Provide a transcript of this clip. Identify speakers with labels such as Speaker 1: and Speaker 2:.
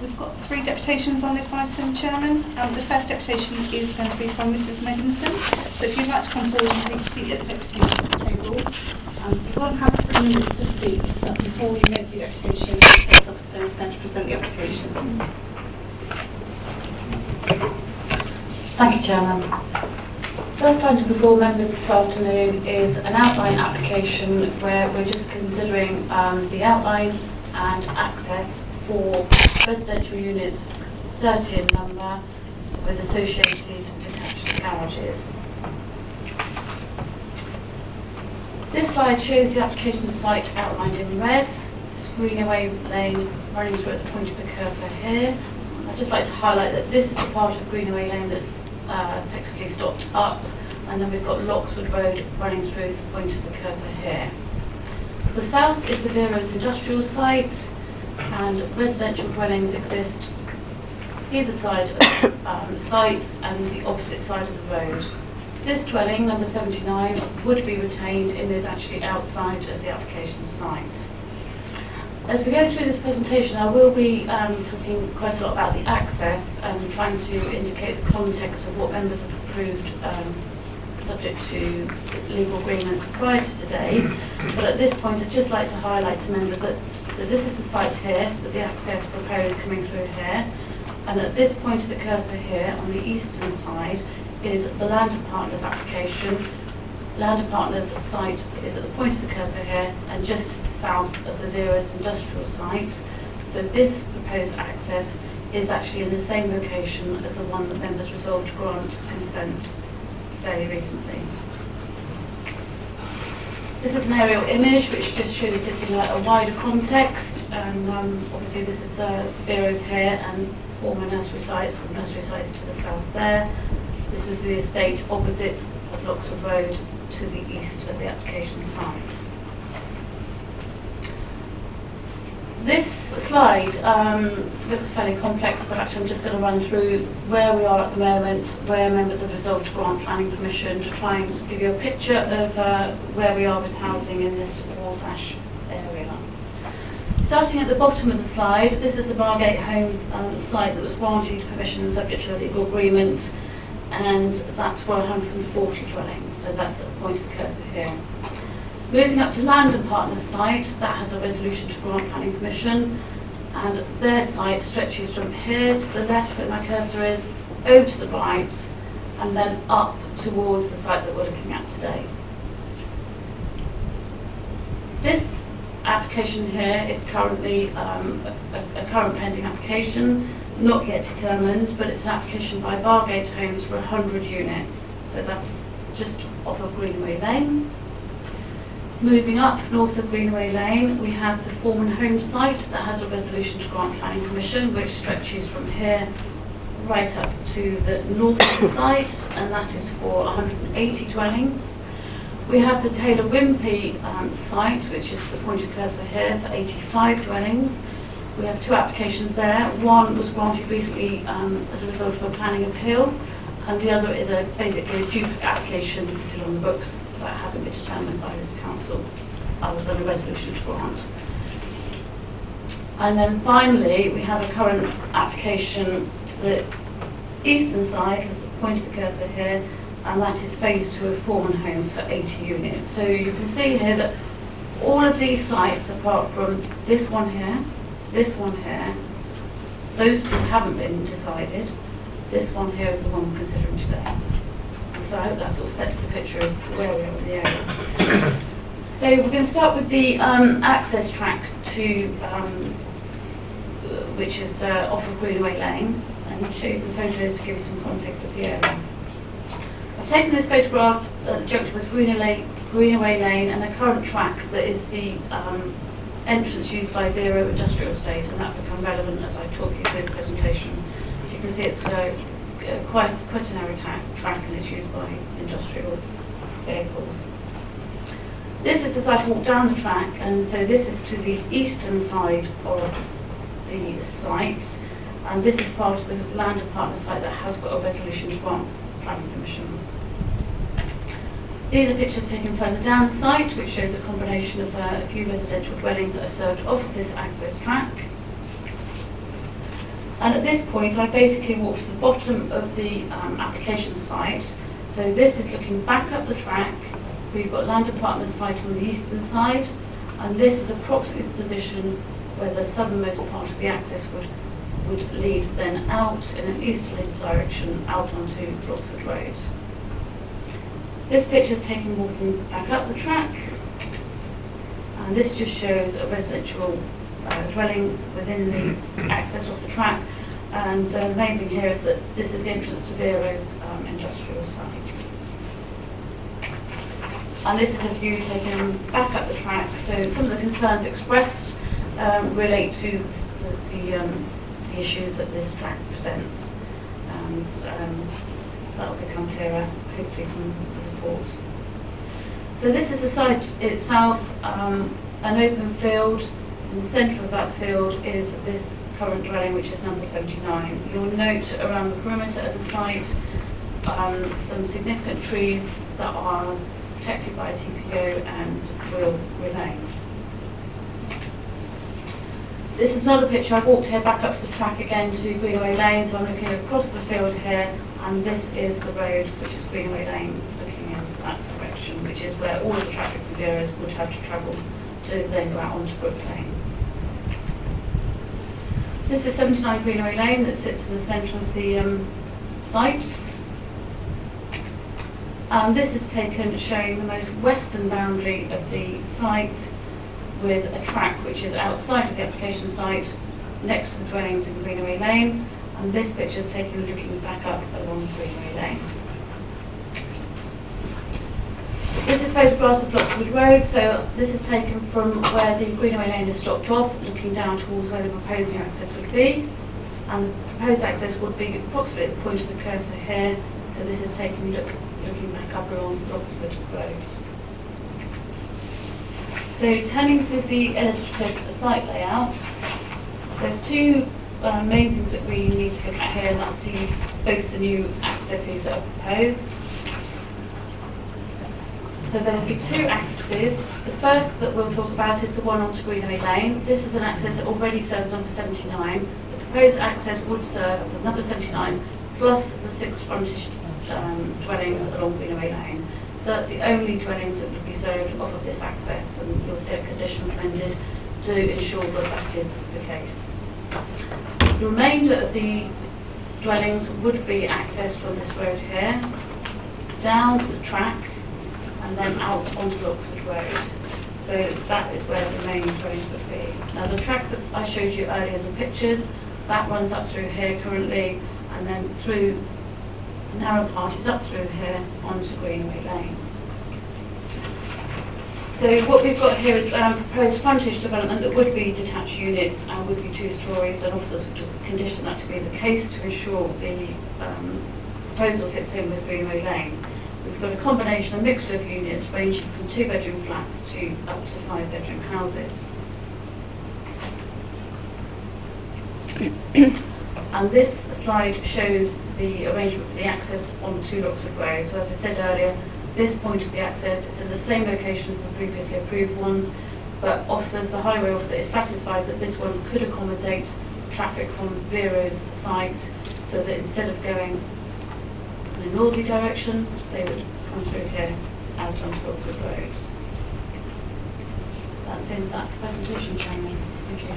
Speaker 1: We've got 3 deputations on this item, Chairman. The first deputation is going to be from Mrs Megginson. So if you'd like to come forward and take a seat at the deputation table. You will have 3 minutes to speak, but before you make your deputation, the case officer is going to present the application.
Speaker 2: Thank you, Chairman. First item before members this afternoon is an outline application where we're just considering the outline and access for residential units 30 in number with associated detached garages. This slide shows the application site outlined in red, Greenaway Lane running through at the point of the cursor here. I'd just like to highlight that this is the part of Greenaway Lane that's effectively stopped up, and then we've got Lockswood Road running through the point of the cursor here. So south is the Vero's industrial site, and residential dwellings exist either side of the site and the opposite side of the road. This dwelling, number 79, would be retained and is actually outside of the application site. As we go through this presentation, I will be talking quite a lot about the access and trying to indicate the context of what members have approved subject to legal agreements prior to today. But at this point, I'd just like to highlight to members that so this is the site here, with the access proposed coming through here. And at this point of the cursor here, on the eastern side, is the Land Partners application. Land Partners site is at the point of the cursor here, and just south of the Vero's industrial site. So this proposed access is actually in the same location as the one that members resolved to grant consent fairly recently. This is an aerial image which just shows it in a wider context, and obviously this is Vero's here and former nursery sites to the south there. This was the estate opposite of Lockswood Road to the east of the application site. This slide looks fairly complex, but actually I'm just going to run through where we are at the moment, where members have resolved to grant planning permission, to try and give you a picture of where we are with housing in this Walsash area. Starting at the bottom of the slide, this is the Margate Homes site that was granted permission subject to a legal agreement, and that's for 140 dwellings, so that's at the point of the cursor here. Moving up to Land Partners site, that has a resolution to grant planning permission, and their site stretches from here to the left where my cursor is, over to the right, and then up towards the site that we're looking at today. This application here is currently a current pending application, not yet determined, but it's an application by Bargate Homes for 100 units, so that's just off of Greenaway Lane. Moving up north of Greenaway Lane, we have the Foreman Home site that has a resolution to grant planning permission, which stretches from here right up to the north of the site, and that is for 180 dwellings. We have the Taylor Wimpey site, which is the point of cursor here, for 85 dwellings. We have 2 applications there. One was granted recently as a result of a planning appeal, and the other is basically a duplicate application still on the books that hasn't been determined by this council other than a resolution to grant. And then finally, we have a current application to the eastern side, with the point of the cursor here, and that is phase 2 of Foreman Homes for 80 units. So you can see here that all of these sites, apart from this one here, those 2 haven't been decided. This one here is the one we're considering today. So I hope that sort of sets the picture of where we are in the area. So we're going to start with the access track to, which is off of Greenaway Lane, and I'll show you some photos to give you some context of the area. I've taken this photograph at the junction with Greenaway Lane and the current track that is the entrance used by Vero Industrial Estate, and that will become relevant as I talk you through the presentation. As you can see, it's quite a narrow track, and it's used by industrial vehicles. This is as I walk down the track, and so this is to the eastern side of the site, and this is part of the Land Partners site that has got a resolution to grant planning permission. These are pictures taken further down the site, which shows a combination of a few residential dwellings that are served off of this access track. And at this point, I basically walked to the bottom of the application site. So this is looking back up the track. We've got Landed Partners site on the eastern side, and this is approximately the position where the southernmost part of the access would lead then out in an easterly direction out onto Bloxwood Road. This picture is taken walking back up the track, and this just shows a residential dwelling within the access off the track, and the main thing here is that this is the entrance to Vero's industrial site. And this is a view taken back up the track, so some of the concerns expressed relate to the issues that this track presents, and that will become clearer hopefully from the report. So this is the site itself, an open field. In the centre of that field is this current dwelling, which is number 79. You'll note around the perimeter of the site some significant trees that are protected by a TPO and will remain. This is another picture. I've walked here back up to the track again to Greenaway Lane, so I'm looking across the field here, and this is the road, which is Greenaway Lane, looking in that direction, which is where all of the traffic from Vero's would have to travel to then go out onto Brook Lane. This is 79 Greenaway Lane that sits in the centre of the site. And this is taken showing the most western boundary of the site with a track which is outside of the application site next to the dwellings in Greenaway Lane. And this picture is taken looking back up along Greenaway Lane. This is photographs of Bloxwood Road, so this is taken from where the Greenaway Lane is stopped off, looking down towards where the proposed new access would be. And the proposed access would be approximately at the point of the cursor here, so this is taken looking back up along Bloxwood Road. So turning to the illustrative site layout, there's two main things that we need to look at here, and that's both the new accesses that are proposed. So there will be two accesses. The first that we'll talk about is the one onto Greenaway Lane. This is an access that already serves number 79. The proposed access would serve the number 79 plus the 6 frontage dwellings along Greenaway Lane. So that's the only dwellings that would be served off of this access, and you'll see a condition amended to ensure that that is the case. The remainder of the dwellings would be accessed from this road here, down the track, and then out onto Bloxwood Road. So that is where the main dwellings would be. Now the track that I showed you earlier in the pictures, that runs up through here currently, and then through the narrow part is up through here onto Greenaway Lane. So what we've got here is proposed frontage development that would be detached units and would be 2 stories, and officers would condition that to be the case to ensure the proposal fits in with Greenaway Lane. We've got a combination, a mixture of units ranging from 2-bedroom flats to up to 5-bedroom houses. And this slide shows the arrangement for the access onto Bloxwood Road. So as I said earlier, this point of the access is in the same location as the previously approved ones, but the highway officer is satisfied that this one could accommodate traffic from Vero's site, so that instead of going in a northerly direction, they would come through here out onto Bloxwood Road. That's in that presentation, Chairman. Thank you.